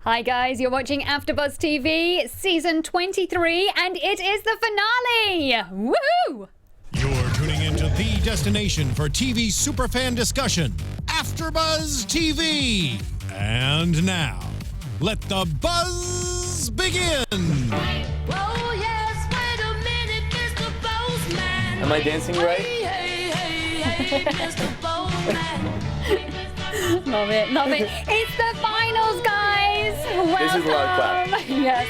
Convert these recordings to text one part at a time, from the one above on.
Hi guys, you're watching AFTERBUZZ TV Season 23 and it is the finale! Woohoo! You're tuning into the destination for TV superfan discussion, AFTERBUZZ TV. And now, let the buzz begin! Oh yes, wait a minute, Mr. Bozeman. Am I dancing right? Hey, Mr. Bozeman. Love it, love it. It's the finals, guys! Welcome. This is a lot of clap. Yes.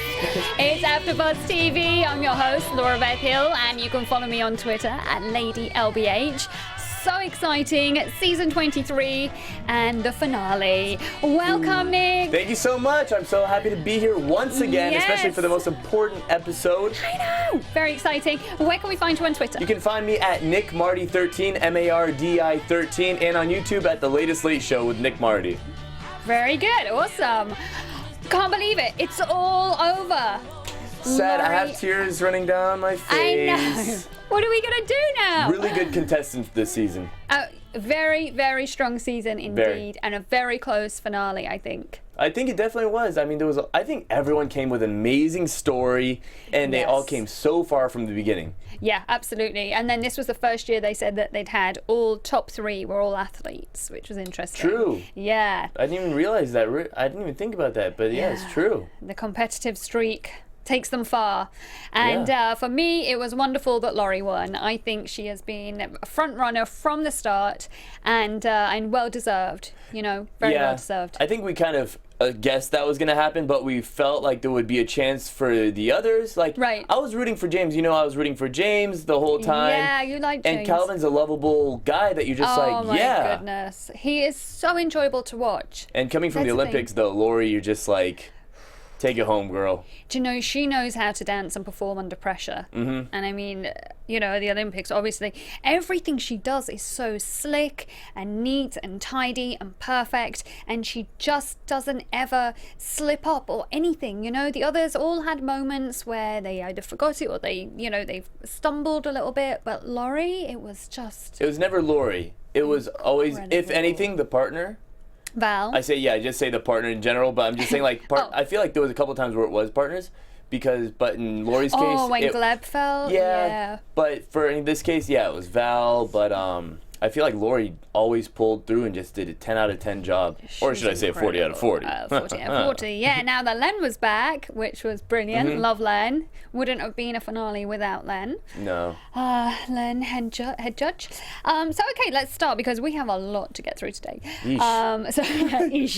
It's AFTERBUZZ TV. I'm your host, Laura-Beth Hill, and you can follow me on Twitter at LadyLBH. So exciting, Season 23 and the finale. Welcome, Nick. Thank you so much. I'm so happy to be here once again, Yes. especially for the most important episode. I know. Very exciting. Where can we find you on Twitter? You can find me at Nick Mardi 13, M-A-R-D-I 13, and on YouTube at The Latest Late Show with Nick Mardi. Very good. Awesome. Can't believe it. It's all over. Sad, I Laurie- have tears running down my face. I know. What are we going to do now? Really good contestants this season. Very, very strong season indeed. Very. And a very close finale, I think. I think it definitely was. I mean, I think everyone came with an amazing story, and they all Yes. came so far from the beginning. Yeah, absolutely. And then this was the first year they said that they'd had all top three were all athletes, which was interesting. True. Yeah. I didn't even realize that. I didn't even think about that, but yeah, it's true. The competitive streak takes them far. And Yeah. for me, it was wonderful that Laurie won. I think she has been a front runner from the start and well deserved, very well deserved. I think we kind of guessed that was going to happen, but we felt like there would be a chance for the others. Like, Right. I was rooting for James. I was rooting for James the whole time. Yeah, you like James. And Calvin's a lovable guy that you're just Oh like, my yeah. goodness. He is so enjoyable to watch. And coming from That's the the Olympics, though, Laurie, you're just like, take it home, girl. Do you know, she knows how to dance and perform under pressure. Mm-hmm. And I mean, the Olympics, obviously, everything she does is so slick and neat and tidy and perfect. And she just doesn't ever slip up or anything. The others all had moments where they either forgot it or they've stumbled a little bit. But Laurie, it was just It was never Laurie. It was always, if Incredible. anything, the partner. Val. I say, just say the partner in general, but I'm just saying, like, Oh. I feel like there was a couple times where it was partners, but in Laurie's case, Oh, when Gleb fell? yeah. But in this case, it was Val, but I feel like Laurie always pulled through and just did a 10 out of 10 job. Or She's should I say 40 out of 40? 40 out of 40, yeah. Now that Len was back, which was brilliant. Mm-hmm. Love Len. Wouldn't have been a finale without Len. No. Len, head judge. Okay, let's start because we have a lot to get through today. Yeesh.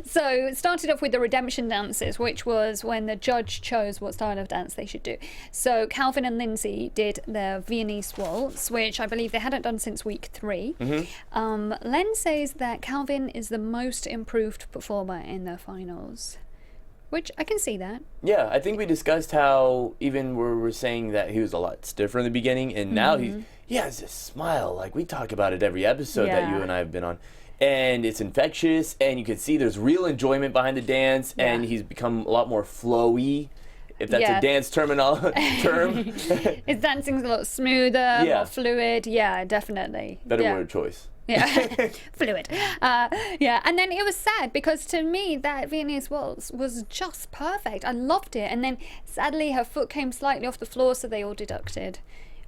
So it started off with the redemption dances, which was when the judge chose what style of dance they should do. So Calvin and Lindsay did their Viennese waltz, which I believe they hadn't done since week 3. Mm-hmm. Len says that Calvin is the most improved performer in the finals, which I can see that. Yeah, I think we discussed how even we're saying that he was a lot stiffer in the beginning, and now he has this smile. Like, we talk about it every episode that you Yeah. and I have been on. And it's infectious, and you can see there's real enjoyment behind the dance, and he's become a lot more flowy, if that's Yeah. a dance term. His dancing's a lot smoother, Yeah. more fluid. Yeah, definitely. Better yeah. word choice. Yeah, fluid. And then it was sad because to me that Viennese waltz was just perfect. I loved it. And then sadly her foot came slightly off the floor, so they all deducted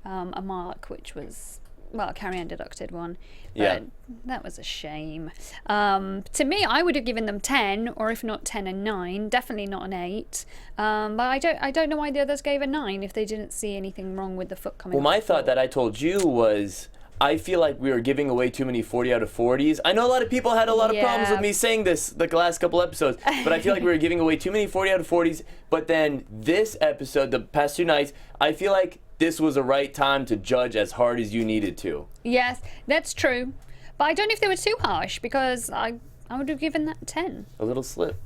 a mark, which was, well, Carrie-Anne deducted one. But Yeah. that was a shame. To me, I would have given them 10, or if not 10 and 9, definitely not an 8. But I don't know why the others gave a 9 if they didn't see anything wrong with the foot coming Well, off my the floor. thought that I told you was, I feel like we were giving away too many 40 out of 40s. I know a lot of people had a lot of problems with me saying this the last couple episodes, but I feel like we were giving away too many 40 out of 40s. But then this episode, the past 2 nights, I feel like this was the right time to judge as hard as you needed to. Yes, that's true. But I don't know if they were too harsh because I would have given that 10. A little slip.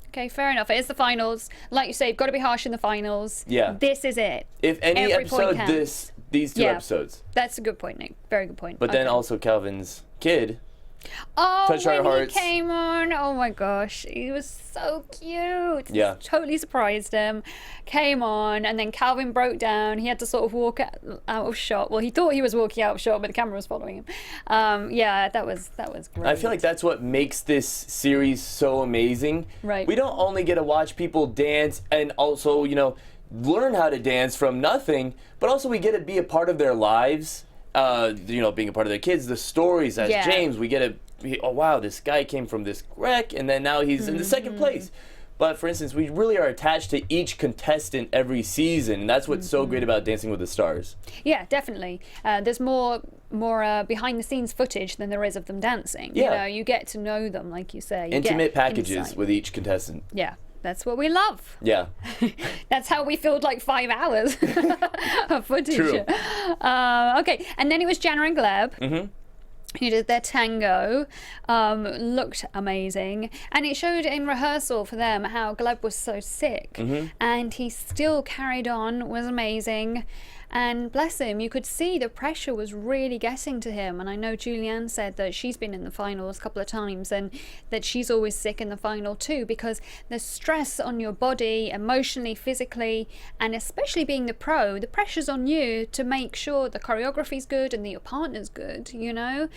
Okay, fair enough. It is the finals. Like you say, you've got to be harsh in the finals. Yeah. This is it. If any Every point episode, counts. these 2 Yeah. episodes. That's a good point, Nick. Very good point. But then Okay. also Calvin's kid Oh, Touch Our when Hearts. he came on, oh my gosh, he was so cute. Yeah. Totally surprised him. Came on, and then Calvin broke down. He had to sort of walk out of shot. Well, he thought he was walking out of shot, but the camera was following him. Yeah, that was great. I feel like that's what makes this series so amazing. Right. We don't only get to watch people dance and also, learn how to dance from nothing, but also we get to be a part of their lives. Being a part of their kids, the stories as James, we get to, oh wow, this guy came from this wreck, and then now he's in the second place. But for instance, we really are attached to each contestant every season, and that's what's so great about Dancing with the Stars. Yeah, definitely. There's more behind the scenes footage than there is of them dancing. Yeah. You get to know them, like you say. You Intimate get packages insight. with each contestant. Yeah. That's what we love. Yeah. That's how we filled like 5 hours of footage. True. Okay, and then it was Jana and Gleb. Who did their tango. Looked amazing, and it showed in rehearsal for them how Gleb was so sick, and he still carried on, was amazing. And bless him, you could see the pressure was really getting to him. And I know Julianne said that she's been in the finals a couple of times and that she's always sick in the final too, because the stress on your body, emotionally, physically, and especially being the pro, the pressure's on you to make sure the choreography's good and that your partner's good,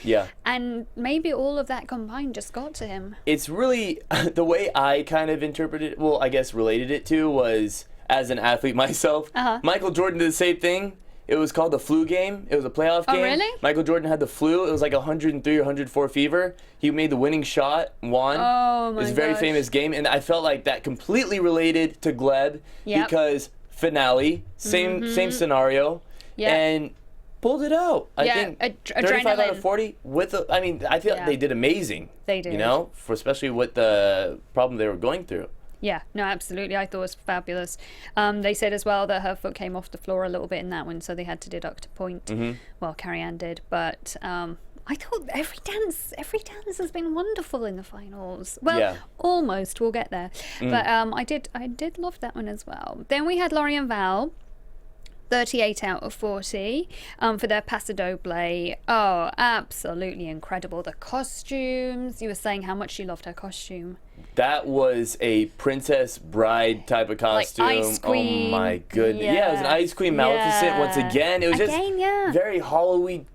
Yeah. And maybe all of that combined just got to him. It's really, the way I kind of interpreted, well, I guess related it to was, as an athlete myself, Michael Jordan did the same thing. It was called the flu game. It was a playoff game. Oh, really? Michael Jordan had the flu. It was like 103 or 104 fever. He made the winning shot, won. Oh, my It was a very gosh. famous game, and I felt like that completely related to Gleb Yep. because finale, same scenario, Yep. and pulled it out. I Yeah, think adrenaline. 35 out of 40 with I mean, I feel like Yeah. they did amazing. They did. For especially with the problem they were going through. Yeah, no, absolutely. I thought it was fabulous. They said as well that her foot came off the floor a little bit in that one, so they had to deduct a point. Well, Carrie-Anne did, but I thought every dance has been wonderful in the finals. Well, Yeah. almost. We'll get there. But I did love that one as well. Then we had Laurie and Val. 38 out of 40 for their Paso Doble. Oh, absolutely incredible. The costumes. You were saying how much you loved her costume. That was a Princess Bride type of costume. Ice Queen. Oh my goodness. Yeah, it was an Ice Queen Maleficent once Yeah. again. It was just Again, very Hollywood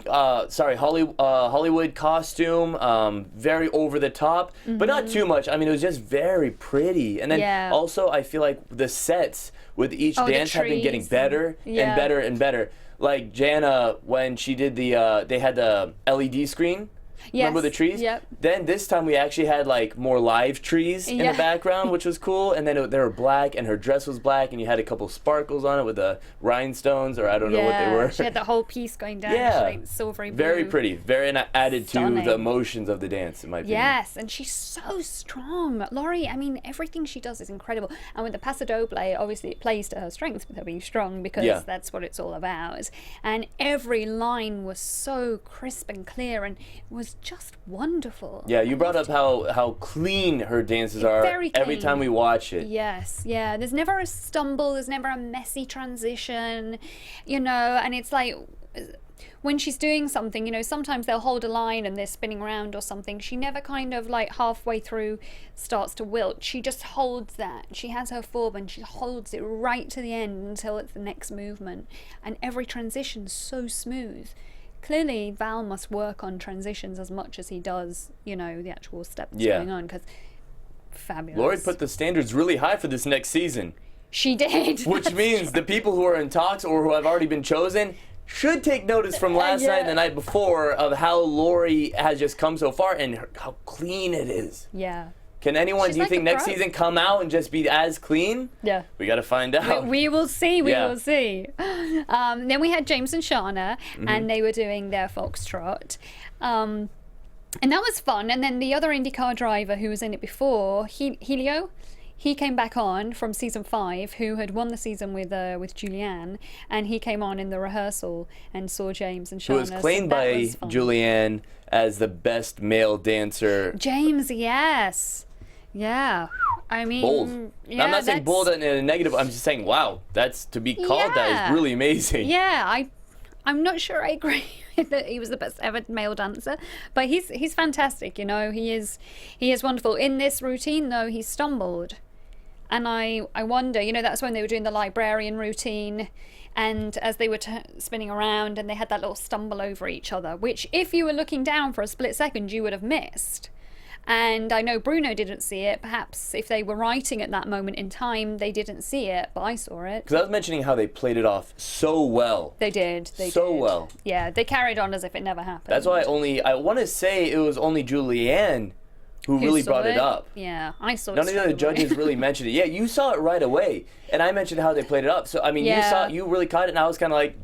costume, very over the top, but not too much. I mean, it was just very pretty. And then Yeah. also I feel like the sets with each the dance have been getting trees better and- and better and better. Like Jana, when she did they had the LED screen. Remember Yes, the trees? yep. Then this time we actually had like more live trees in Yeah. the background, which was cool. And then they were black, and her dress was black, and you had a couple sparkles on it with the rhinestones, or I don't know what they were. She had the whole piece going down. Yeah. Like silvery blue. Very pretty, very added Stunning. to the emotions of the dance, in my opinion. Yes, and she's so strong. Laurie, I mean, everything she does is incredible. And with the Paso Doble, obviously it plays to her strengths with her being strong, because Yeah. that's what it's all about. And every line was so crisp and clear, and was just wonderful. Yeah, you brought up how clean her dances are Very every clean. time we watch it. Yes, yeah. There's never a stumble, there's never a messy transition, and it's like when she's doing something, sometimes they'll hold a line and they're spinning around or something. She never kind of like halfway through starts to wilt. She just holds that. She has her form and she holds it right to the end until it's the next movement. And every transition's so smooth. Clearly, Val must work on transitions as much as he does, the actual step that's Yeah. going on, because fabulous. Laurie put the standards really high for this next season, She did. which That's means the people who are in talks or who have already been chosen should take notice from last night and the night before of how Laurie has just come so far and how clean it is. Yeah. Can anyone, She's do you like think a next pro. season come out and just be as clean? Yeah. We got to find out. We will see. We Yeah. will see. Then we had James and Shawna, and they were doing their foxtrot. And that was fun. And then the other IndyCar driver who was in it before, Helio, he came back on from season 5, who had won the season with Julianne, and he came on in the rehearsal and saw James and Shawna. Who was claimed so that by was fun. Julianne as the best male dancer. James, yes. Yeah. I mean, Bold. yeah, I'm not saying that's- bold in a negative. I'm just saying, wow, that's to be called that Yeah. is really amazing. Yeah, I'm not sure I agree that he was the best ever male dancer, but he's fantastic. You know, he is wonderful. In this routine, though, he stumbled, and I wonder. You know, that's when they were doing the librarian routine. And as they were spinning around, and they had that little stumble over each other, which if you were looking down for a split second, you would have missed. And I know Bruno didn't see it. Perhaps if they were writing at that moment in time, they didn't see it, but I saw it. Because I was mentioning how they played it off so well. They did. So well. Yeah, they carried on as if it never happened. That's why I want to say it was only Julianne who really saw brought it up. Yeah, I saw it. None of the other judges really mentioned it. Yeah, you saw it right away. And I mentioned how they played it up. So, I mean, you really caught it, and I was kind of like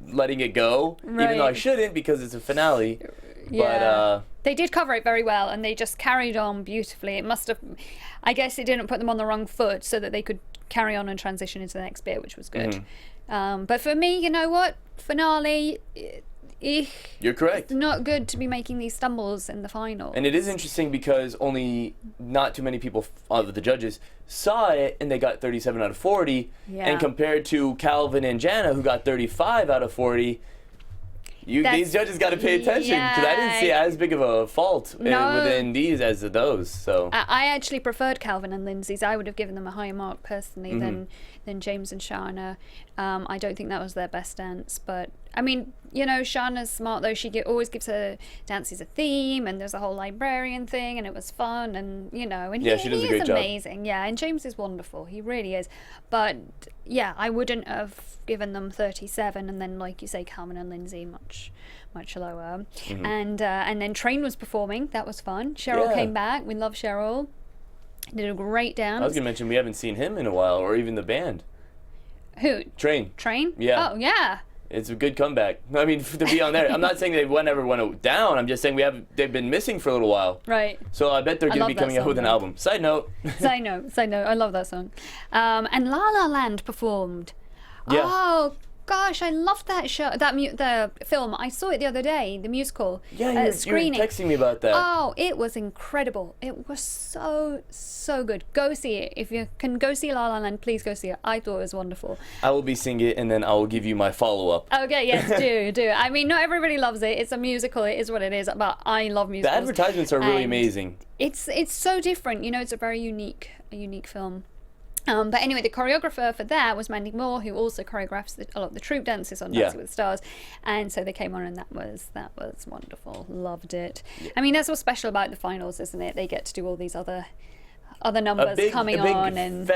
letting it go, even though I shouldn't because it's a finale. Yeah. But they did cover it very well, and they just carried on beautifully. It must have, I guess it didn't put them on the wrong foot so that they could carry on and transition into the next bit, which was good. But for me, you know what? Finale, you're correct. It's not good to be making these stumbles in the final. And it is interesting because only not too many people of the judges saw it, and they got 37 out of 40. Yeah. And compared to Calvin and Jana, who got 35 out of 40, these judges got to pay attention because I didn't see as big of a fault within these as those. So I actually preferred Calvin and Lindsay's. I would have given them a higher mark personally than James and Shawna. I don't think that was their best dance, but I mean, you know, Shawna's smart though. She always gives her dances a theme, and there's a whole librarian thing, and it was fun, and you know, and she does a great job. Amazing. Yeah, and James is wonderful. He really is. But yeah, I wouldn't have given them 37, and then like you say, Calvin and Lindsay much lower. And then Train was performing. That was fun. Cheryl came back. We love Cheryl. Did a great dance. I was gonna mention we haven't seen him in a while, or even the band. Who? Train. Yeah. Oh yeah. It's a good comeback. I mean, to be on there. I'm not saying they never went down. I'm just saying they've been missing for a little while. Right. So I bet they're going to be coming out with an album. Side note. Side note. I love that song. And La La Land performed. Yeah. Oh gosh, I loved that show. The film. I saw it the other day. The musical. Yeah, you were texting me about that. Oh, it was incredible. It was so good. Go see it. If you can go see La La Land, please go see it. I thought it was wonderful. I will be seeing it, and then I will give you my follow-up. Okay, yes, do. I mean, not everybody loves it. It's a musical. It is what it is. But I love musicals. The advertisements are really amazing. It's so different. You know, it's a very unique film. But anyway, the choreographer for that was Mandy Moore, who also choreographs a lot of the troupe dances on Dancing with the Stars. And so they came on, and that was wonderful. Loved it. Yeah. I mean, that's what's special about the finals, isn't it? They get to do all these other numbers coming on, and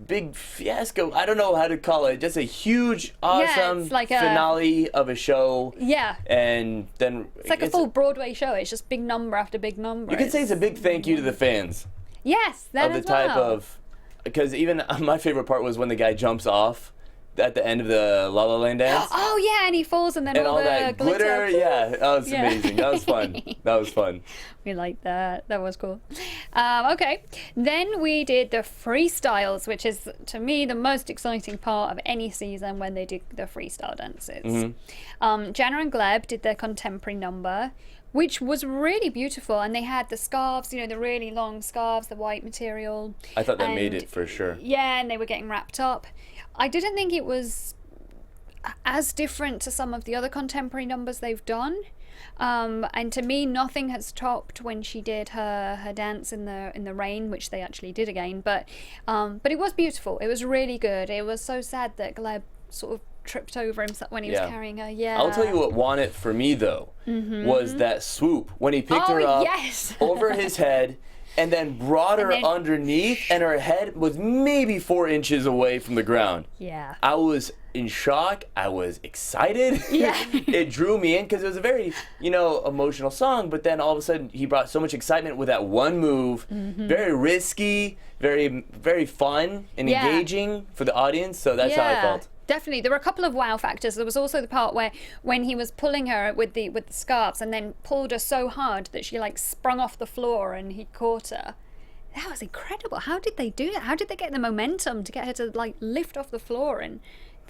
big fiasco. I don't know how to call it. Just a huge, awesome it's like finale of a show. Yeah. And then it's like a full Broadway show. It's just big number after big number. You could say it's a big thank you to the fans. Yes, that of the type of. Because even my favorite part was when the guy jumps off at the end of the La La Land dance. Oh yeah, and he falls, and then all the that glitter. Yeah, that was amazing. That was fun. That was fun. We liked that. That was cool. Okay, then we did the freestyles, which is to me the most exciting part of any season when they do the freestyle dances. Jana and Gleb did their contemporary number, which was really beautiful, and they had the scarves, you know, the really long scarves, the white material. I thought that made it for sure. Yeah, and they were getting wrapped up. I didn't think it was as different to some of the other contemporary numbers they've done. And to me, nothing has topped when she did her dance in the rain, which they actually did again. But it was beautiful. It was really good. It was so sad that Gleb sort of tripped over himself when he was carrying her. Yeah. I'll tell you what won it for me though was that swoop when he picked her up over his head and then brought her underneath, and her head was maybe 4 inches away from the ground. Yeah. I was in shock. I was excited. Yeah. It drew me in because it was a very, emotional song, but then all of a sudden he brought so much excitement with that one move. Very risky, very, very fun and engaging for the audience. So that's how I felt. Definitely. There were a couple of wow factors. There was also the part where when he was pulling her with the scarves and then pulled her so hard that she sprung off the floor and he caught her. That was incredible. How did they do that? How did they get the momentum to get her to lift off the floor? And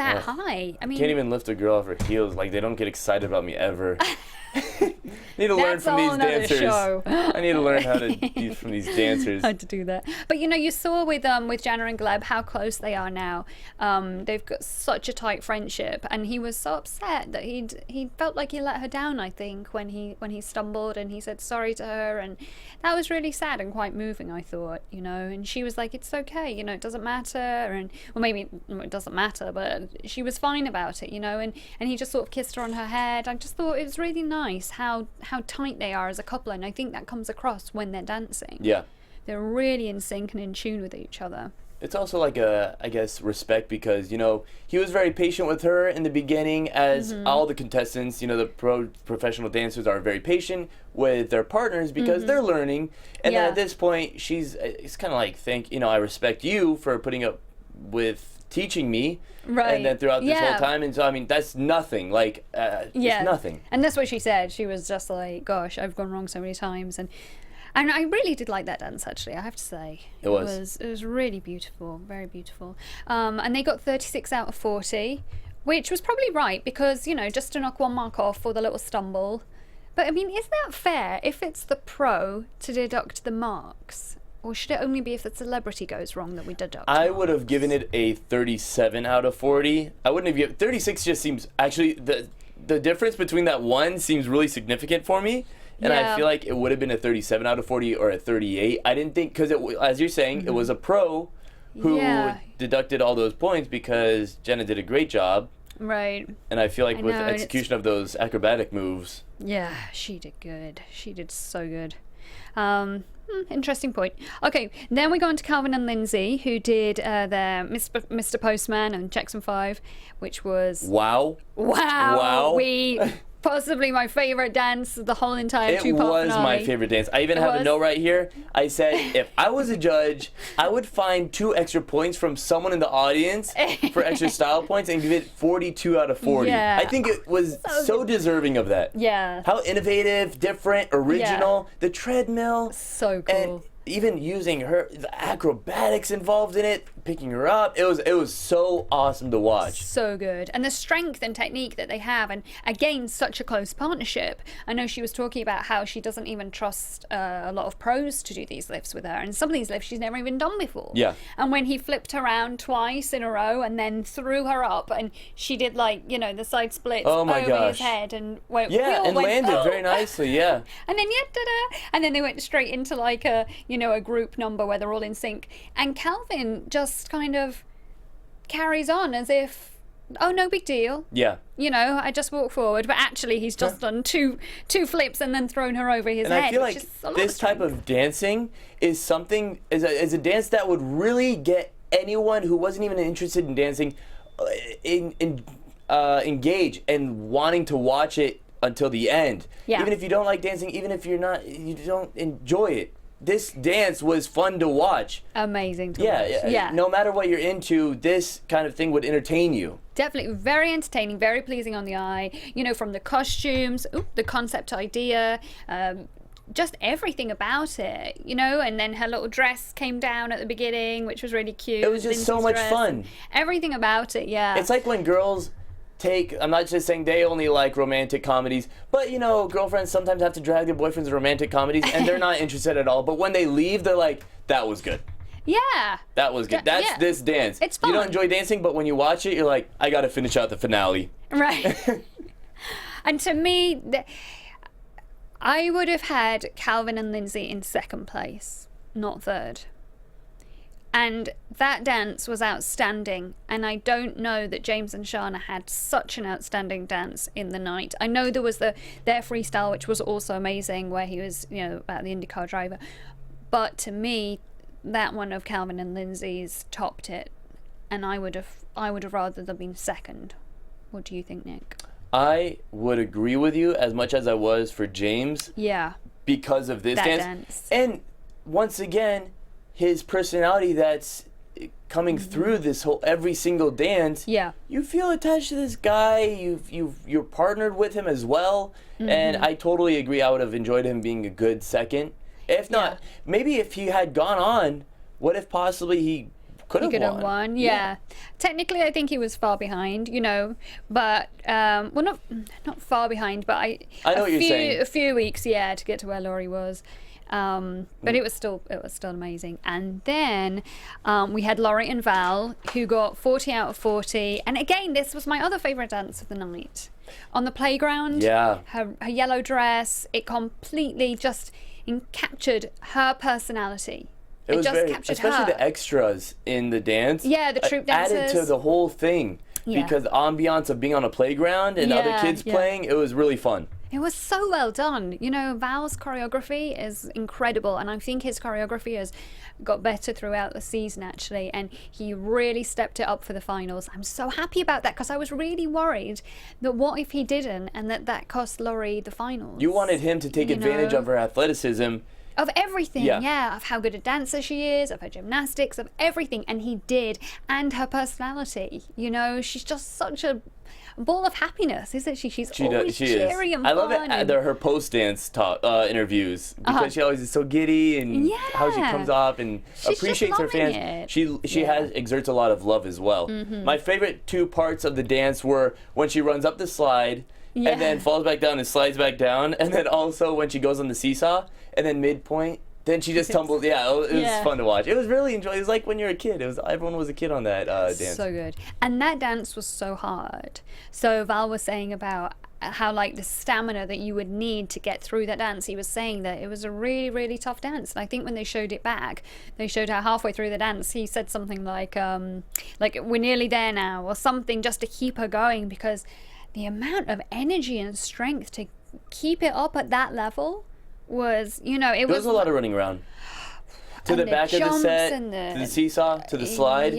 that high. I mean, Can't even lift a girl off her heels. Like, they don't get excited about me ever. Need to learn from these dancers. Show. I need to learn how to do from these dancers. How to do that. But you know, you saw with Jana and Gleb how close they are now. They've got such a tight friendship, and he was so upset that he felt like he let her down. I think when he stumbled and he said sorry to her, and that was really sad and quite moving. I thought, you know, and she was like, "It's okay, you know, it doesn't matter," and well, maybe it doesn't matter, but she was fine about it, you know, and he just sort of kissed her on her head. I just thought it was really nice how tight they are as a couple, and I think that comes across when they're dancing. Yeah. They're really in sync and in tune with each other. It's also like I guess, respect, because, you know, he was very patient with her in the beginning, as all the contestants, you know, the professional dancers are very patient with their partners because they're learning. And then at this point, it's kind of like, I respect you for putting up with teaching me. Right. And then throughout this whole time, and so, I mean, that's nothing. Like, it's nothing. And that's what she said. She was just like, gosh, I've gone wrong so many times. And I really did like that dance, actually, I have to say. It was really beautiful, very beautiful. And they got 36 out of 40, which was probably right because, you know, just to knock one mark off for the little stumble. But, I mean, is that fair if it's the pro to deduct the marks? Or should it only be if the celebrity goes wrong that we deduct? I would have given it a 37 out of 40. I wouldn't have given 36. Just seems, actually, the difference between that one seems really significant for me. And I feel like it would have been a 37 out of 40 or a 38. I didn't think, because as you're saying, it was a pro who deducted all those points because Jenna did a great job. Right. And I feel like with execution of those acrobatic moves. Yeah, she did good. She did so good. Interesting point. Okay, then we go on to Calvin and Lindsay, who did their Mr. Postman and Jackson 5, which was... Wow. Possibly my favorite dance of the whole entire two-part finale. It was my favorite dance. I even have a note right here. I said, if I was a judge, I would find 2 extra points from someone in the audience for extra style points and give it 42 out of 40. Yeah. I think it was so deserving of that. Yeah. How innovative, different, original. The treadmill. So cool. And even using the acrobatics involved in it, picking her up, it was so awesome to watch. So good. And the strength and technique that they have, and again, such a close partnership. I know she was talking about how she doesn't even trust a lot of pros to do these lifts with her, and some of these lifts she's never even done before. Yeah. And when he flipped her around twice in a row and then threw her up, and she did, like, you know, the side splits over his head and went, and landed very nicely. And then and then they went straight into like a group number where they're all in sync, and Calvin just kind of carries on as if, oh, no big deal. Yeah. You know, I just walk forward, but actually he's just done two flips and then thrown her over his head. And I feel like this type of dancing is something, is a dance that would really get anyone who wasn't even interested in dancing engaged and wanting to watch it until the end. Yeah. Even if you don't like dancing, even if you don't enjoy it. This dance was fun to watch. Amazing to watch. Yeah. No matter what you're into, this kind of thing would entertain you. Definitely very entertaining, very pleasing on the eye. You know, from the costumes, the concept idea, just everything about it, you know, and then her little dress came down at the beginning, which was really cute. It was just so much fun. Everything about it, yeah. It's like when girls... I'm not just saying they only like romantic comedies, but, you know, girlfriends sometimes have to drag their boyfriends to romantic comedies, and they're not interested at all. But when they leave, they're like, that was good. Yeah. That was good. That's this dance. It's fun. You don't enjoy dancing, but when you watch it, you're like, I got to finish out the finale. Right. And to me, I would have had Calvin and Lindsay in second place, not third. And that dance was outstanding, and I don't know that James and Shawna had such an outstanding dance in the night. I know there was their freestyle, which was also amazing, where he was, you know, about the IndyCar driver. But to me, that one of Calvin and Lindsay's topped it, and I would have rather them been second. What do you think, Nick? I would agree with you as much as I was for James. Yeah. Because of this dance. And once again, his personality that's coming through this whole every single dance. Yeah. You feel attached to this guy. You're partnered with him as well. And I totally agree. I would have enjoyed him being a good second. If not, maybe if he had gone on, what if possibly he Could have have won. won. Yeah. Technically, I think he was far behind, but well, not far behind, but I know what you're saying. A few weeks, to get to where Laurie was. But it was still amazing. And then we had Laurie and Val, who got 40 out of 40. And again, this was my other favorite dance of the night. On the playground, her yellow dress, it completely just captured her personality. It was just very, captured especially her. the extras in the dance. Yeah, the troop dancers. Added to the whole thing. Yeah. Because the ambiance of being on a playground and other kids playing, it was really fun. It was so well done. Val's choreography is incredible, and I think his choreography has got better throughout the season, actually, and he really stepped it up for the finals. I'm so happy about that, because I was really worried that what if he didn't, and that cost Laurie the finals. You wanted him to take advantage of her athleticism. Of everything, of how good a dancer she is, of her gymnastics, of everything, and he did, and her personality. She's just such a ball of happiness, isn't she? She's always cheery and fun. I love it. Her post-dance interviews, because she always is so giddy, and how she comes off and She's appreciates her fans. She exerts a lot of love as well. My favorite two parts of the dance were when she runs up the slide and then falls back down and slides back down, and then also when she goes on the seesaw, and then midpoint, then she just tumbles. It was fun to watch. It was really enjoyable. It was like when you're a kid. Everyone was a kid on that dance. So good. And that dance was so hard. So Val was saying about how the stamina that you would need to get through that dance. He was saying that it was a really, really tough dance. And I think when they showed it back, they showed how halfway through the dance, he said something like we're nearly there now, or something, just to keep her going, because the amount of energy and strength to keep it up at that level was, there was a lot of running around. To the back of the set, to the seesaw, to the slide,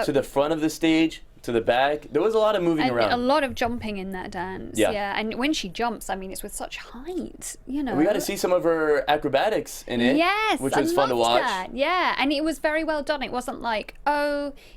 to the front of the stage, to the back. There was a lot of moving around. A lot of jumping in that dance. Yeah. And when she jumps, it's with such height, We got to see some of her acrobatics in it. Yes, which was fun to watch. That. Yeah, and it was very well done. It wasn't like,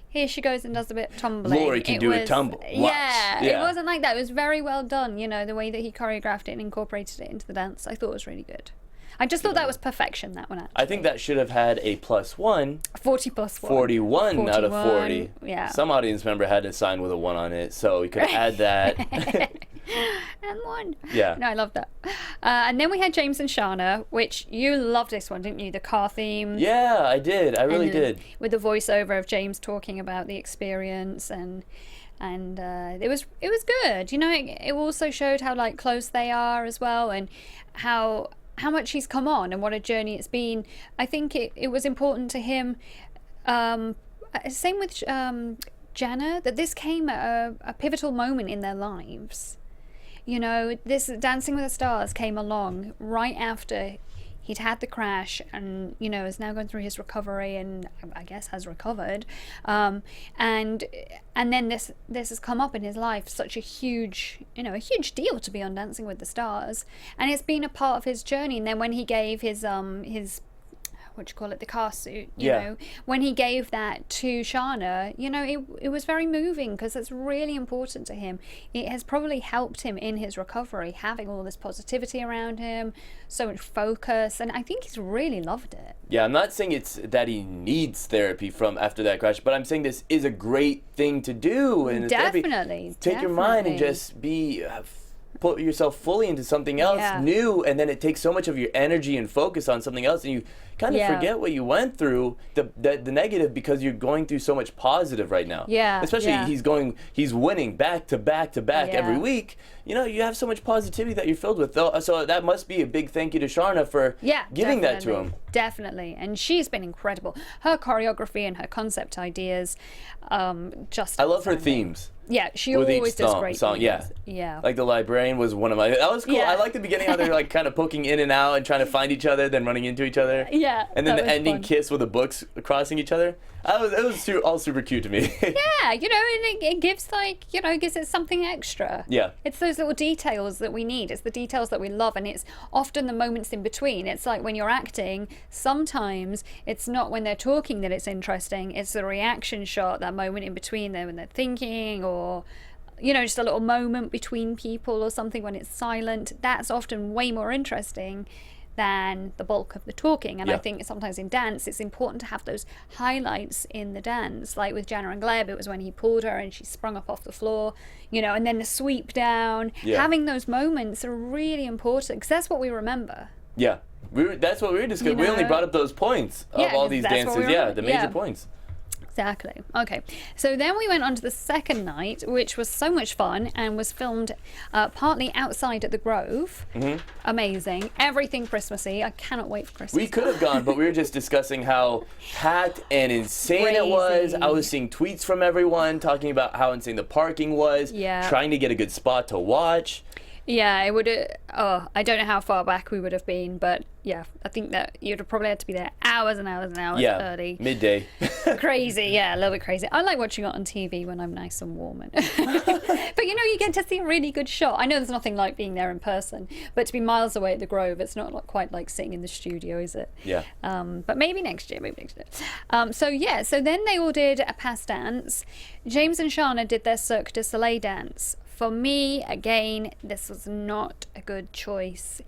here she goes and does a bit of tumbling. Laurie can do a tumble. Watch. Yeah, it wasn't like that. It was very well done. The way that he choreographed it and incorporated it into the dance, I thought was really good. I just thought that was perfection, that one, actually. I think that should have had a +1. 40 plus 1. 41 out of 40. Yeah. Some audience member had to sign with a 1 on it, so we could add that. And 1. Yeah. No, I love that. And then we had James and Shawna, which you loved this one, didn't you? The car theme. Yeah, I did. I really did. With the voiceover of James talking about the experience, and it was good. It also showed how close they are as well, and how much he's come on and what a journey it's been. I think it was important to him. Same with Jana, that this came at a pivotal moment in their lives. This Dancing with the Stars came along right after he'd had the crash, and is now going through his recovery, and I guess has recovered, and then this has come up in his life, such a huge deal to be on Dancing with the Stars, and it's been a part of his journey. And then when he gave his the car suit, you know, when he gave that to Shawna, it was very moving, because it's really important to him. It has probably helped him in his recovery, having all this positivity around him, so much focus, and I think he's really loved it. Yeah, I'm not saying it's that he needs therapy from after that crash, but I'm saying this is a great thing to do. And definitely. Take your mind and just put yourself fully into something else new, and then it takes so much of your energy and focus on something else, and you kind of forget what you went through, the negative, because you're going through so much positive right now. Especially he's winning back to back to back every week. You have so much positivity that you're filled with, though. So that must be a big thank you to Shawna for giving that to him. Definitely. And she's been incredible. Her choreography and her concept ideas, just I love her themes. Yeah, she always does great song. things. Yeah. Like the librarian was one of my. That was cool. Yeah. I like the beginning how they're kind of poking in and out and trying to find each other, then running into each other. Yeah. And then the ending kiss with the books crossing each other. It was all super cute to me. Yeah, and it gives gives it something extra. Yeah. It's those little details that we need. It's the details that we love, and it's often the moments in between. It's like when you're acting, sometimes it's not when they're talking that it's interesting. It's the reaction shot, that moment in between there when they're thinking, or just a little moment between people or something when it's silent. That's often way more interesting than the bulk of the talking. And I Yeah. think sometimes in dance, it's important to have those highlights in the dance. Like with Jana and Gleb, it was when he pulled her and she sprung up off the floor, you know, and then the sweep down. Yeah. Having those moments are really important because that's what we remember. Yeah. That's what we were discussing. You We only know? brought up those points of Yeah, all these that's what dances. we Yeah, were- the major yeah. points. Exactly. Okay. So then we went on to the second night, which was so much fun and was filmed partly outside at the Grove. Amazing. Everything Christmassy. I cannot wait for Christmas. We could have gone, but we were just discussing how packed and insane it was. Crazy. I was seeing tweets from everyone talking about how insane the parking was. Yeah. Trying to get a good spot to watch. Yeah, it would. I don't know how far back we would have been, but yeah, I think that you'd have probably had to be there hours and hours and hours Yeah. early. Midday. Crazy, yeah, a little bit crazy. I like watching it on TV when I'm nice and warm, but you know, you get to see a really good shot. I know there's nothing like being there in person, but to be miles away at the Grove, it's not like, quite like sitting in the studio, is it? Yeah. But maybe next year, so then they all did a pass dance. James and Shawna did their Cirque du Soleil dance. For me, again, this was not a good choice.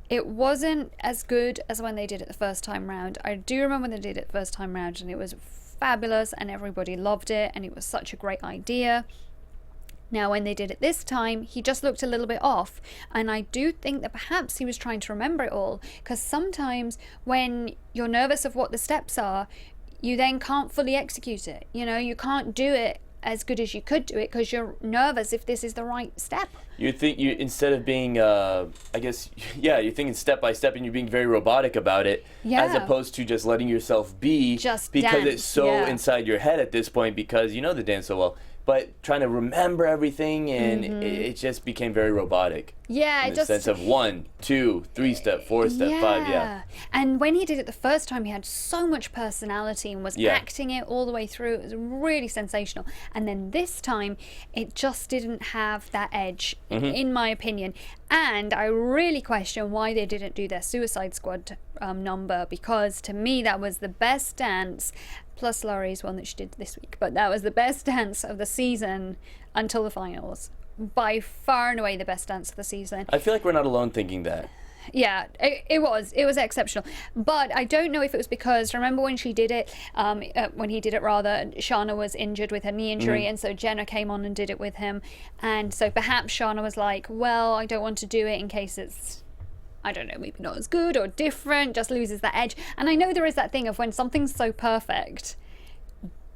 It wasn't as good as when they did it the first time round. I do remember when they did it the first time round and it was fabulous and everybody loved it and it was such a great idea. Now, when they did it this time, he just looked a little bit off. And I do think that perhaps he was trying to remember it all. Because sometimes when you're nervous of what the steps are, you then can't fully execute it. You know, you can't do it as good as you could do it because you're nervous if this is the right step. You think instead of being, you're thinking step by step and you're being very robotic about it, Yeah. as opposed to just letting yourself be, Just because dance, it's so yeah. inside your head at this point because you know the dance so well. But trying to remember everything and it just became very robotic. Yeah, In it the just sense of 1, 2, 3 step, 4 step, 5, yeah. And when he did it the first time, he had so much personality and was Yeah. acting it all the way through. It was really sensational. And then this time, it just didn't have that edge, in my opinion. And I really question why they didn't do their Suicide Squad number, because to me, that was the best dance, plus Laurie's one that she did this week. But that was the best dance of the season until the finals. By far and away the best dance of the season. I feel like we're not alone thinking that. Yeah, it was exceptional. But I don't know if it was because, remember when she did it, when he did it rather, Shawna was injured with her knee injury, and so Jenna came on and did it with him. And so perhaps Shawna was like, well, I don't want to do it in case it's, I don't know, maybe not as good or different, just loses that edge. And I know there is that thing of when something's so perfect,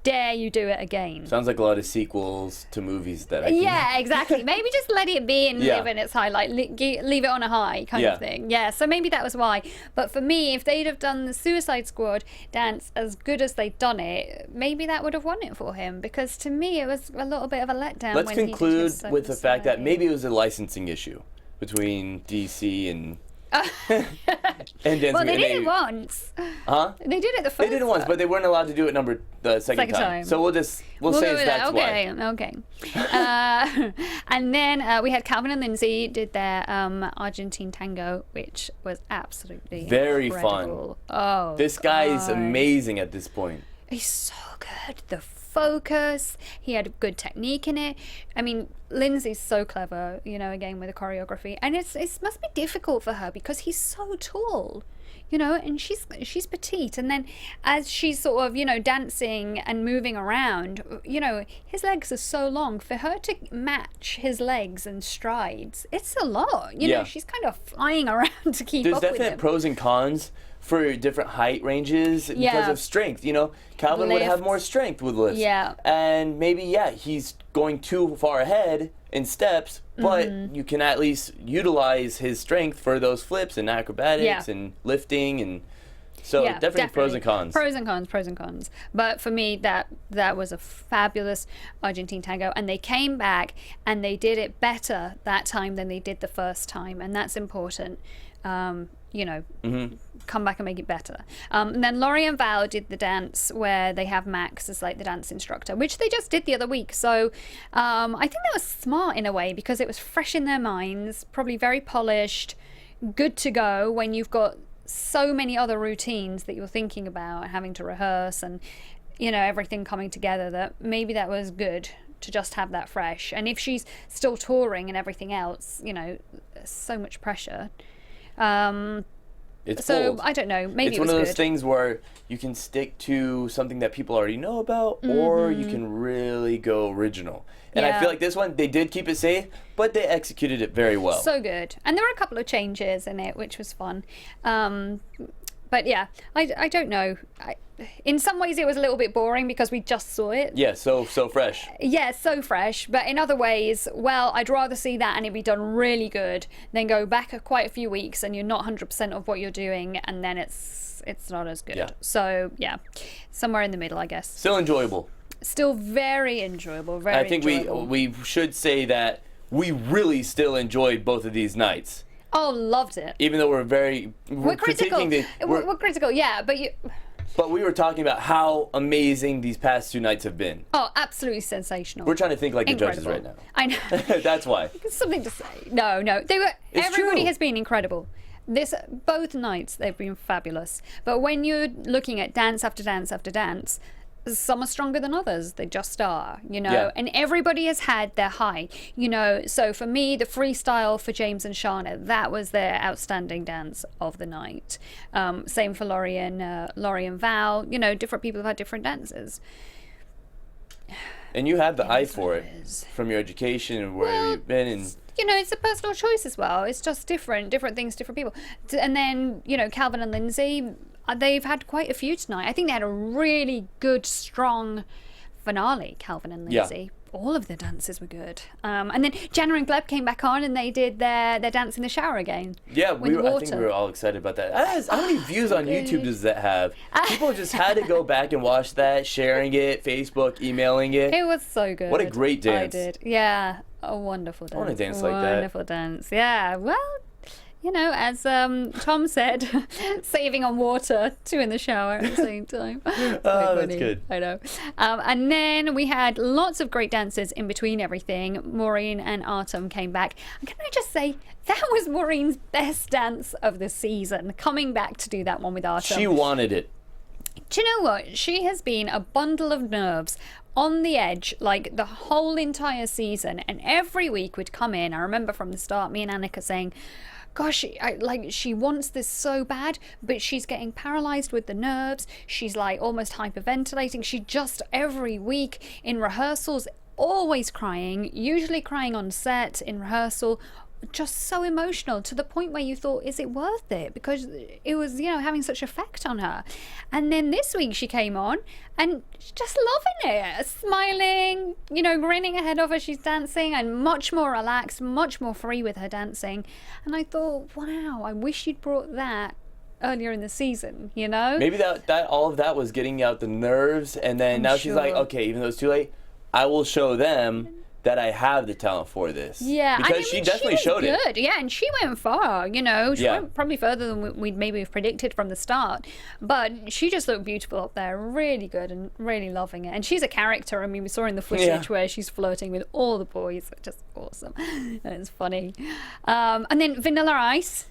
dare you do it again? Sounds like a lot of sequels to movies that I can... Yeah, exactly. Maybe just let it be and Yeah. live in its highlight. Leave it on a high kind Yeah. of thing. Yeah, so maybe that was why. But for me, if they'd have done the Suicide Squad dance as good as they'd done it, maybe that would have won it for him. Because to me, it was a little bit of a letdown. Let's when he did conclude his with the fact that Soleil. maybe it was a licensing issue between DC and Dancing. Well, they and did it once. Huh? They did it the first They did it once, time. but they weren't allowed to do it the second Second time. So we'll say go with that's that. Okay, why. okay. And then we had Calvin and Lindsay did their Argentine Tango, which was absolutely Very fun. incredible. Oh, This guy is God. amazing at this point. He's so good. The focus. He had good technique in it. I mean, Lindsay's so clever, you know, again with the choreography. And it must be difficult for her because he's so tall, you know, and she's petite. And then as she's sort of, you know, dancing and moving around, you know, his legs are so long. For her to match his legs and strides, it's a lot. You Yeah. know, she's kind of flying around to keep There's up with definite him. pros and cons for different height ranges because Yeah. of strength. You know, Calvin would have Lifts. more strength with lifts. Yeah. And maybe, he's going too far ahead in steps, but Mm-hmm. you can at least utilize his strength for those flips and acrobatics Yeah. and lifting and so Yeah, definitely pros and cons. Pros and cons. But for me, that was a fabulous Argentine tango, and they came back and they did it better that time than they did the first time, and that's important. You know, come back and make it better. And then Laurie and Val did the dance where they have Max as like the dance instructor, which they just did the other week. So I think that was smart in a way because it was fresh in their minds, probably very polished, good to go when you've got so many other routines that you're thinking about and having to rehearse and, you know, everything coming together, that maybe that was good to just have that fresh. And if she's still touring and everything else, you know, so much pressure. It's So bold. I don't know. Maybe It's it one was of those good. things where you can stick to something that people already know about, or you can really go original. And I Yeah. feel like this one, they did keep it safe, but they executed it very well. So good. And there were a couple of changes in it, which was fun. But yeah, I don't know. In some ways, it was a little bit boring because we just saw it. Yeah, so fresh. Yeah, so fresh. But in other ways, well, I'd rather see that and it be done really good than go back quite a few weeks and you're not 100% of what you're doing, and then it's not as good. Yeah. So yeah, somewhere in the middle, I guess. Still enjoyable. Still very enjoyable. Very. I think enjoyable. we should say that we really still enjoyed both of these nights. Oh, loved it. Even though we're critical. critiquing We're critical, yeah, but we were talking about how amazing these past 2 nights have been. Oh, absolutely sensational. We're trying to think like Incredible. the judges right now. I know. That's why. It's something to say. No, they were. It's Everybody true. has been incredible. Both nights they've been fabulous. But when you're looking at dance after dance after dance, some are stronger than others. They just are, Yeah. And everybody has had their high, So for me, the freestyle for James and Shawna, that was their outstanding dance of the night. Same for Laurie and Val. Different people have had different dances. And you have the eye for it is. from your education and where you've been. And It's a personal choice as well. It's just different things, different people. And then, Calvin and Lindsay, they've had quite a few tonight. I think they had a really good, strong finale, Calvin and Lindsay. Yeah. All of the dances were good. And then Jana and Gleb came back on and they did their dance in the shower again. yeah, with I think we were all excited about that. How many views on YouTube does that have? People just had to go back and watch that, sharing it, Facebook, emailing it. It was so good. What a great dance. I did. Yeah. A wonderful dance. I wanna dance like that. Wonderful dance. Yeah. Well, as Tom said, saving on water, 2 in the shower at the same time. Oh, that's funny. good. I know. And then we had lots of great dances in between everything. Maureen and Artem came back. And can I just say, that was Maureen's best dance of the season, coming back to do that one with Artem. She wanted it. Do you know what? She has been a bundle of nerves on the edge like the whole entire season, and every week would come in. I remember from the start, me and Annika saying, gosh, she wants this so bad, but she's getting paralyzed with the nerves. She's like almost hyperventilating. She just every week in rehearsals, always crying, usually crying on set in rehearsal, just so emotional to the point where you thought, is it worth it? Because it was, having such effect on her. And then this week she came on and just loving it, smiling, grinning ahead of her. She's dancing and much more relaxed, much more free with her dancing. And I thought, wow, I wish you'd brought that earlier in the season, Maybe that all of that was getting out the nerves, and then now she's like, sure. okay, even though it's too late, I will show them that I have the talent for this. Yeah, because she definitely was showed good. it. Yeah, and she went far. She Yeah. went probably further than we'd maybe have predicted from the start. But she just looked beautiful up there, really good, and really loving it. And she's a character. I mean, we saw in the footage where she's flirting with all the boys. Just awesome. It's funny. And then Vanilla Ice.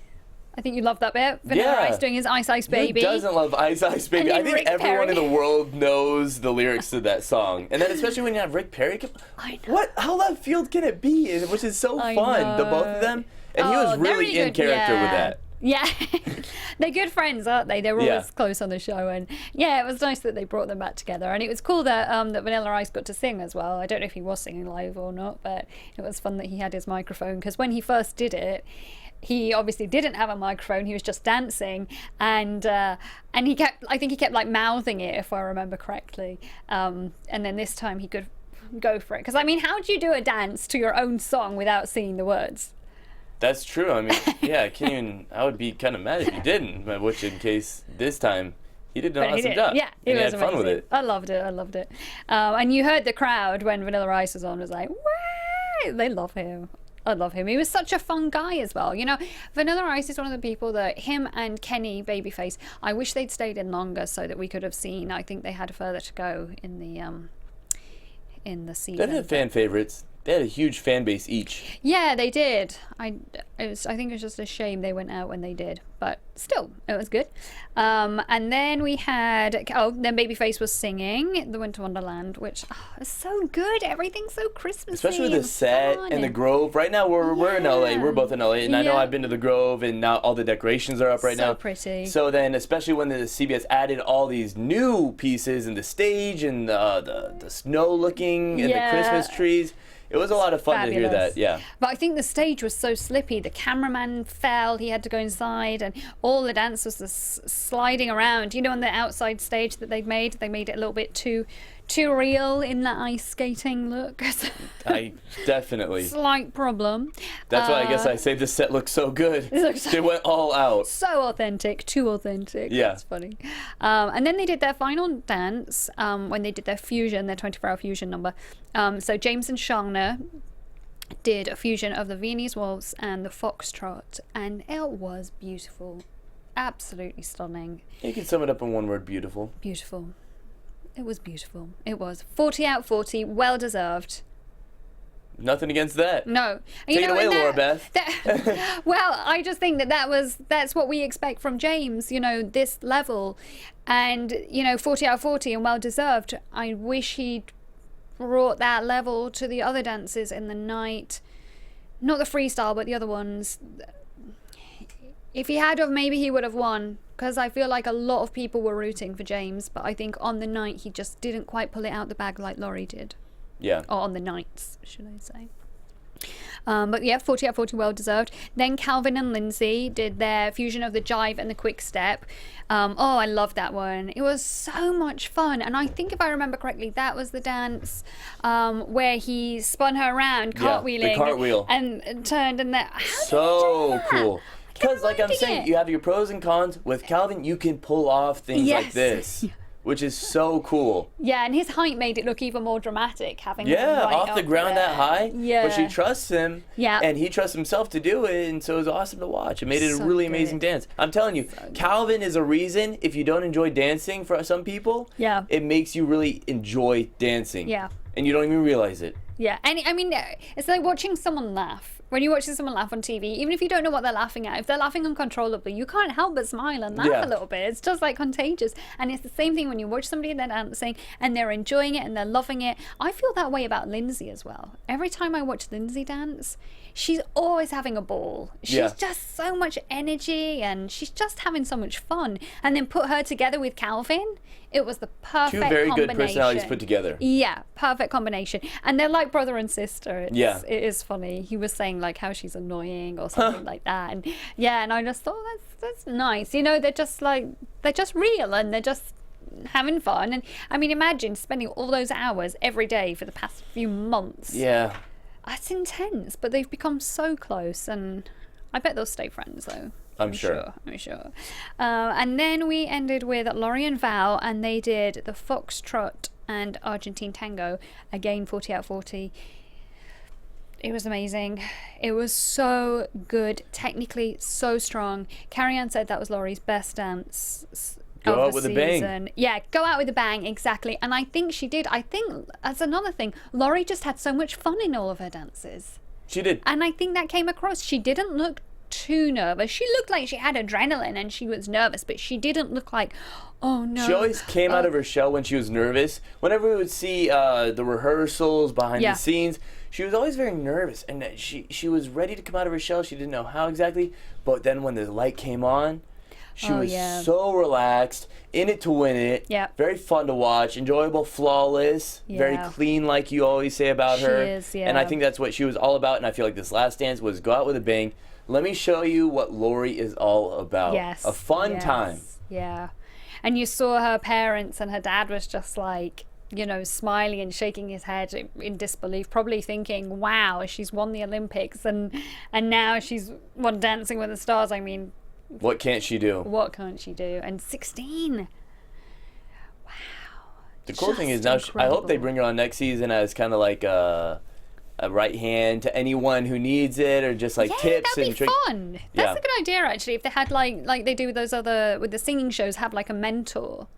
I think you love that bit. Vanilla Ice doing his Ice Ice Baby. Who doesn't love Ice Ice Baby? And I then think Rick everyone in Perry. the world knows the lyrics to that song. And then especially when you have Rick Perry. I know. What? How left field can it be? Which is so I fun, the know. both of them. And he Oh, was they're really in good. character with Yeah. that. Yeah, they're good friends, aren't they? They're always Yeah. close on the show, and yeah, it was nice that they brought them back together. And it was cool that that Vanilla Ice got to sing as well. I don't know if he was singing live or not, but it was fun that he had his microphone, because when he first did it, he obviously didn't have a microphone. He was just dancing, and he kept, I think he kept like mouthing it, if I remember correctly. And then this time he could go for it, because I mean, how do you do a dance to your own song without singing the words? That's true. I mean, yeah, I can't even. I would be kind of mad if you didn't. But which, in case this time, he did an But he awesome did. job. Yeah, and he was had fun with amazing. it. I loved it. And you heard the crowd when Vanilla Ice was on was like, "Wah!" They love him. I love him. He was such a fun guy as well. Vanilla Ice is one of the people that him and Kenny Babyface, I wish they'd stayed in longer so that we could have seen. I think they had further to go in the season. They had fan favorites. They had a huge fan base each. Yeah, they did. I think it was just a shame they went out when they did, but still, it was good. And then we had, then Babyface was singing The Winter Wonderland, which is so good. Everything's so Christmassy. Especially with the and set fun and the Grove. Right now we're in LA. We're both in LA, and I know I've been to the Grove, and now all the decorations are up right now. So pretty. So then, especially when the CBS added all these new pieces and the stage and the snow looking and the Christmas trees. It was a lot of fun to hear that, yeah. But I think the stage was so slippy. The cameraman fell, he had to go inside, and all the dancers were sliding around. You know, on the outside stage that they made it a little bit too real in that ice skating look. I definitely. Slight problem. That's why I guess I say this set looks so good. They went all out. So authentic, too authentic. Yeah. That's funny. And then they did their final dance when they did their fusion, their 24-hour fusion number. So James and Shawna did a fusion of the Viennese waltz and the foxtrot, and it was beautiful. Absolutely stunning. You can sum it up in one word: beautiful. Beautiful. It was beautiful. It was 40 out of 40, well deserved. Nothing against that. No. Take it away, Laura-Beth. Well, I just think that's what we expect from James, you know, this level. And, you know, 40 out of 40 and well deserved. I wish he'd brought that level to the other dances in the night. Not the freestyle, but the other ones. If he had, maybe he would have won, because I feel like a lot of people were rooting for James, but I think on the night he just didn't quite pull it out the bag like Laurie did. Yeah. Or on the nights, should I say. But yeah, 40 out of 40, well deserved. Then Calvin and Lindsay did their fusion of the jive and the quick step. I loved that one. It was so much fun. And I think if I remember correctly, that was the dance where he spun her around, cartwheeling. The cartwheel. And turned and that. So cool. Because, like I'm saying, you have your pros and cons. With Calvin, you can pull off things like this, which is so cool. Yeah, and his height made it look even more dramatic, having him right off the ground there. that high. Yeah. But she trusts him. Yeah. And he trusts himself to do it, and so it was awesome to watch. It made it a really amazing dance. I'm telling you, Calvin is a reason, if you don't enjoy dancing for some people, it makes you really enjoy dancing. Yeah. And you don't even realize it. Yeah, and I mean, it's like watching someone laugh. When you're watching someone laugh on TV, even if you don't know what they're laughing at, if they're laughing uncontrollably, you can't help but smile and laugh a little bit. It's just like contagious. And it's the same thing when you watch somebody they're dancing and they're enjoying it and they're loving it. I feel that way about Lindsay as well. Every time I watch Lindsay dance, she's always having a ball. She's just so much energy and she's just having so much fun. And then put her together with Calvin, it was the perfect combination. Two very good personalities put together. Yeah, perfect combination. And they're like brother and sister. It is funny. He was saying like how she's annoying or something like that. And and I just thought that's nice. You know, they're just real and they're just having fun. And I mean, imagine spending all those hours every day for the past few months. Yeah. That's intense, but they've become so close, and I bet they'll stay friends though. I'm sure. And then we ended with Laurie and Val, and they did the Foxtrot and Argentine Tango. Again, 40 out of 40. It was amazing. It was so good. Technically, so strong. Carrie-Anne said that was Laurie's best dance Go out with a bang. Yeah, go out with a bang, exactly. And I think she did. I think that's another thing. Laurie just had so much fun in all of her dances. She did. And I think that came across. She didn't look too nervous. She looked like she had adrenaline and she was nervous, but she didn't look like, oh no. She always came out of her shell when she was nervous. Whenever we would see the rehearsals behind the scenes, she was always very nervous, and she was ready to come out of her shell. She didn't know how exactly, but then when the light came on, she was so relaxed, in it to win it. Yeah. Very fun to watch, enjoyable, flawless, very clean, like you always say about her. She is, And I think that's what she was all about, and I feel like this last dance was go out with a bang. Let me show you what Laurie is all about. Yes. A fun time. Yeah. And you saw her parents, and her dad was just like, you know, smiling and shaking his head in disbelief, probably thinking, wow, she's won the Olympics and now she's won Dancing with the Stars. I mean, what can't she do? What can't she do? And 16. Wow. The cool thing is now, I hope they bring her on next season as kind of like a right hand to anyone who needs it, or just like tips and tricks. Fun. That's a good idea, actually. If they had like they do with those with the singing shows, have like a mentor.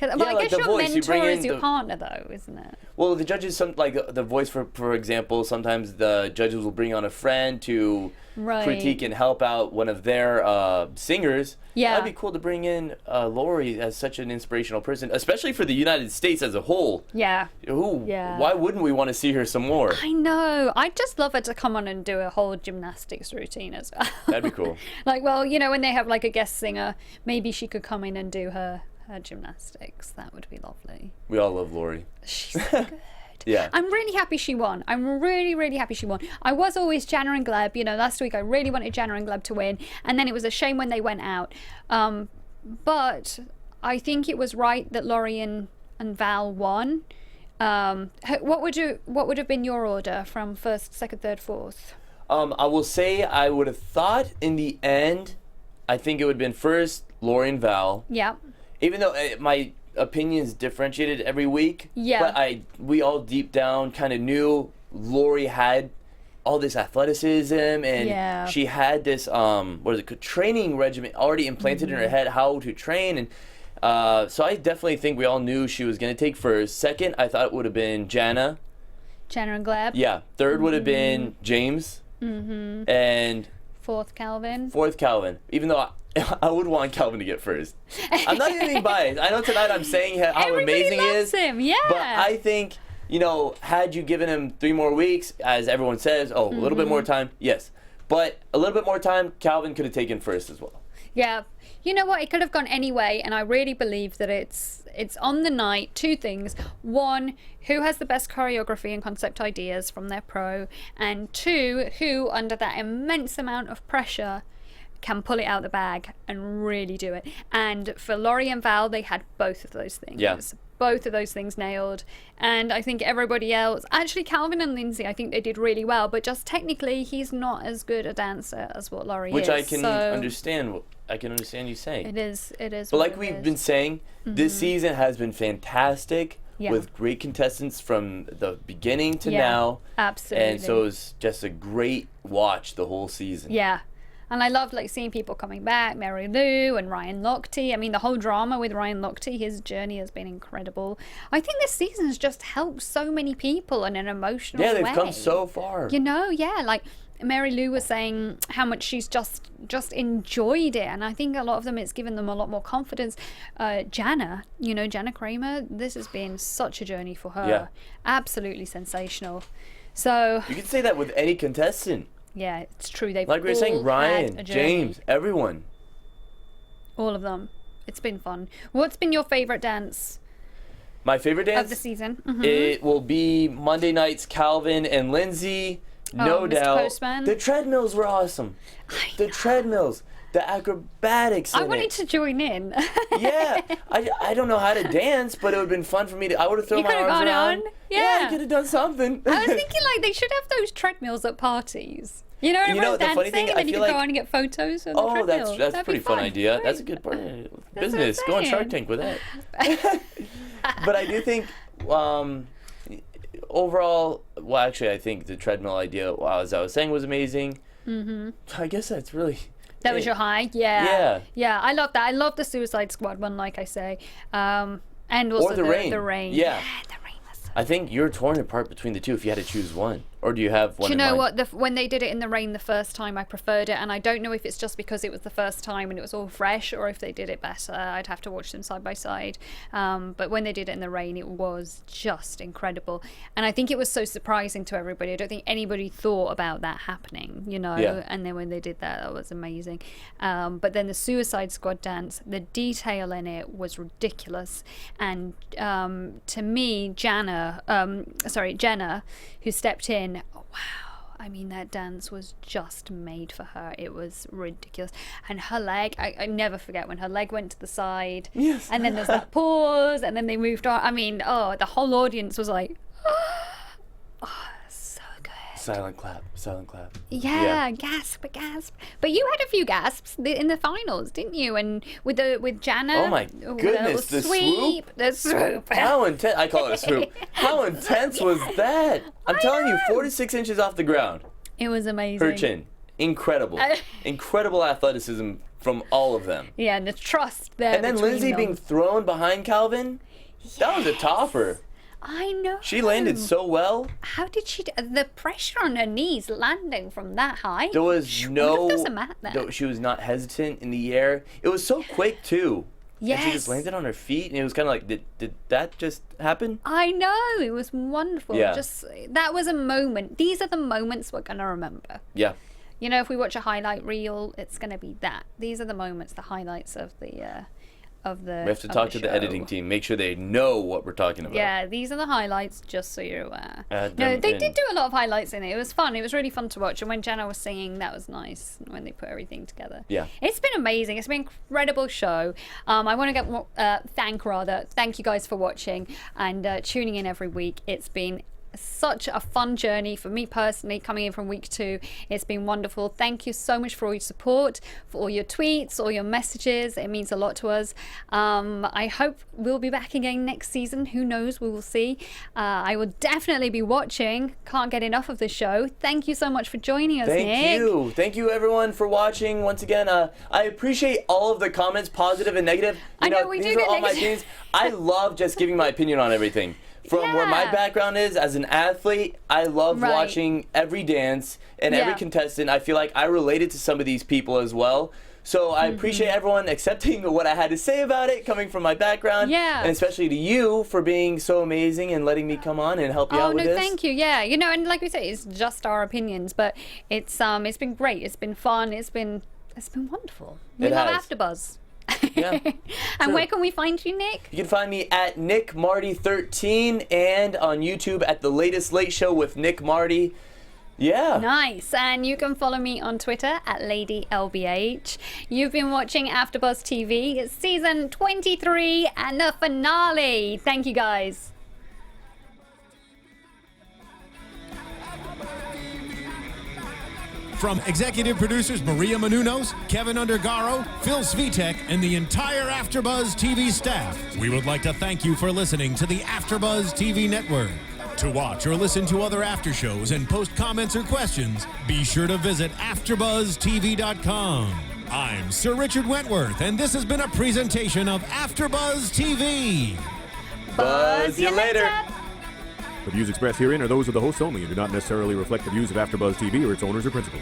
Well, Yeah, I like guess the your voice, you bring mentor in is your the- partner, though, isn't it? Well, the judges, like the voice, for example, sometimes the judges will bring on a friend to Right. critique and help out one of their singers. Yeah. That'd be cool to bring in Laurie as such an inspirational person, especially for the United States as a whole. Yeah. Ooh, Yeah. Why wouldn't we want to see her some more? I know. I'd just love her to come on and do a whole gymnastics routine as well. That'd be cool. Like, well, you know, when they have like a guest singer, maybe she could come in and do her gymnastics. That would be lovely. We all love Laurie. She's so good. Yeah. I'm really happy she won. I'm really, really happy she won. I was always Jana and Gleb. You know, last week I really wanted Jana and Gleb to win, and then it was a shame when they went out. But I think it was right that Laurie and Val won. What would have been your order from first, second, third, fourth? I will say I would have thought in the end, I think it would have been first Laurie and Val. Yeah. Even though my opinions differentiated every week. Yeah. But we all deep down kind of knew Laurie had all this athleticism and Yeah. she had this training regimen already implanted in her head how to train, and so I definitely think we all knew she was going to take first. Second, I thought it would have been Jana. Jana and Gleb. Yeah. Third would have been James. And Fourth, Calvin. fourth, Calvin. Even though I would want Calvin to get first. I'm not even being biased. I know tonight I'm saying how Everybody amazing he loves is. him. Yeah. But I think, you know, had you given him 3 more weeks, as everyone says, a little bit more time, yes. But a little bit more time, Calvin could have taken first as well. Yeah. You know what? It could have gone anyway, and I really believe that it's on the night. 2 things. 1, who has the best choreography and concept ideas from their pro, and 2, who, under that immense amount of pressure, can pull it out the bag and really do it. And for Laurie and Val, they had both of those things. Yeah. Both of those things nailed. And I think everybody else, actually Calvin and Lindsay, I think they did really well, but just technically he's not as good a dancer as what Laurie Which is. I can so understand. I can understand you saying. It is. But what like it we've is. been saying, this season has been fantastic. Yeah. With great contestants from the beginning to Yeah, now. absolutely. And so it's just a great watch the whole season. Yeah. And I love like seeing people coming back, Mary Lou and Ryan Lochte. I mean, the whole drama with Ryan Lochte, his journey has been incredible. I think this season has just helped so many people in an emotional way. Yeah, they've come so far. You know, yeah, like Mary Lou was saying how much she's just enjoyed it, and I think a lot of them, it's given them a lot more confidence. Jana, you know, Jenna Kramer, this has been such a journey for her. Yeah. Absolutely sensational. So You can say that with any contestant. yeah, it's true. They've Like we were all saying, had a Ryan, journey. James, everyone. All of them. It's been fun. What's been your favorite dance My favorite dance of the season? Mhm. It will be Monday night's Calvin and Lindsay. No Mr. doubt. Postman. The treadmills were awesome. The treadmills, the acrobatics. I in wanted it. to join in. Yeah, I don't know how to dance, but it would have been fun for me to. I would have thrown You my could've arms gone around. on. I Yeah. could have done something. I was thinking like they should have those treadmills at parties. You know, You know, everyone's the funny dancing, thing, and I then you feel could go like- on and get photos on the Oh, treadmill. that's That'd pretty be fun fun. idea. Right. That's a good part of That's what business. I'm Go on Shark saying. Tank with that. But I do think, overall, well, actually, I think the treadmill idea, as I was saying, was amazing. Mm-hmm. I guess that's really. That was your high, yeah. Yeah. Yeah, I love that. I love the Suicide Squad one, like I say, and also Or the rain. The rain. Yeah. The rain was so. I think you're torn apart between the two if you had to choose one. Or do you have one Do you in know mind? what? When they did it in the rain the first time, I preferred it, and I don't know if it's just because it was the first time and it was all fresh, or if they did it better. I'd have to watch them side by side. But when they did it in the rain, it was just incredible, and I think it was so surprising to everybody. I don't think anybody thought about that happening, you know. Yeah. And then when they did that, that was amazing. But then the Suicide Squad dance, the detail in it was ridiculous, and to me, Jenna, who stepped in. Oh, wow. I mean, that dance was just made for her. It was ridiculous. And her leg, I never forget when her leg went to the side. Yes. And then there's that pause, and then they moved on. I mean, the whole audience was like, oh, so good. Silent clap. Silent clap. Yeah, gasp. But you had a few gasps in the finals, didn't you? And with Jana. Oh my with goodness, the swoop? The swoop. How intense? I call it a swoop. How intense was that? I'm telling you, 4 to 6 inches off the ground. It was amazing. Her chin. incredible. Incredible athleticism from all of them. Yeah, and the trust there. And then Lindsay being thrown behind Calvin, that was a topper. I know. She landed so well. How did she? The pressure on her knees landing from that high. There was no. There's a mat there. She was not hesitant in the air. It was so quick too. Yes. And she just landed on her feet, and it was kind of like, did that just happen? I know. It was wonderful. Yeah. Just that was a moment. These are the moments we're gonna remember. Yeah. You know, if we watch a highlight reel, it's gonna be that. These are the moments, the highlights of the. We have to talk to the editing team, make sure they know what we're talking about. Yeah, these are the highlights, just so you're aware. No, they did do a lot of highlights in it. It was fun. It was really fun to watch. And when Jana was singing, that was nice when they put everything together. Yeah. It's been amazing. It's been an incredible show. I want to thank you guys for watching and tuning in every week. It's been such a fun journey for me personally, coming in from week 2. It's been wonderful. Thank you so much for all your support, for all your tweets, all your messages. It means a lot to us. I hope we'll be back again next season. Who knows? We will see. I will definitely be watching. Can't get enough of the show. Thank you so much for joining us, Nick. Thank you everyone for watching once again. I appreciate all of the comments, positive and negative. I know we do these are get all my negative. opinions. I love just giving my opinion on everything. From where my background is as an athlete, I love watching every dance and every contestant. I feel like I related to some of these people as well. So I appreciate everyone accepting what I had to say about it, coming from my background. Yeah. And especially to you for being so amazing and letting me come on and help you out with this. Thank you. Yeah, you know, and like we say, it's just our opinions, but it's been great. It's been fun. It's been wonderful. We love AfterBuzz. Yeah. And where can we find you, Nick? You can find me at Nick Mardi 13 and on YouTube at The Latest Late Show with Nick Mardi. Yeah. Nice. And you can follow me on Twitter at LadyLBH. You've been watching AfterBuzz TV. It's season 23 and the finale. Thank you, guys. From executive producers Maria Menounos, Kevin Undergaro, Phil Svitek, and the entire AfterBuzz TV staff, we would like to thank you for listening to the AfterBuzz TV network. To watch or listen to other after shows and post comments or questions, be sure to visit AfterBuzzTV.com. I'm Sir Richard Wentworth, and this has been a presentation of AfterBuzz TV. Buzz you later. The views expressed herein are those of the hosts only and do not necessarily reflect the views of AfterBuzz TV or its owners or principals.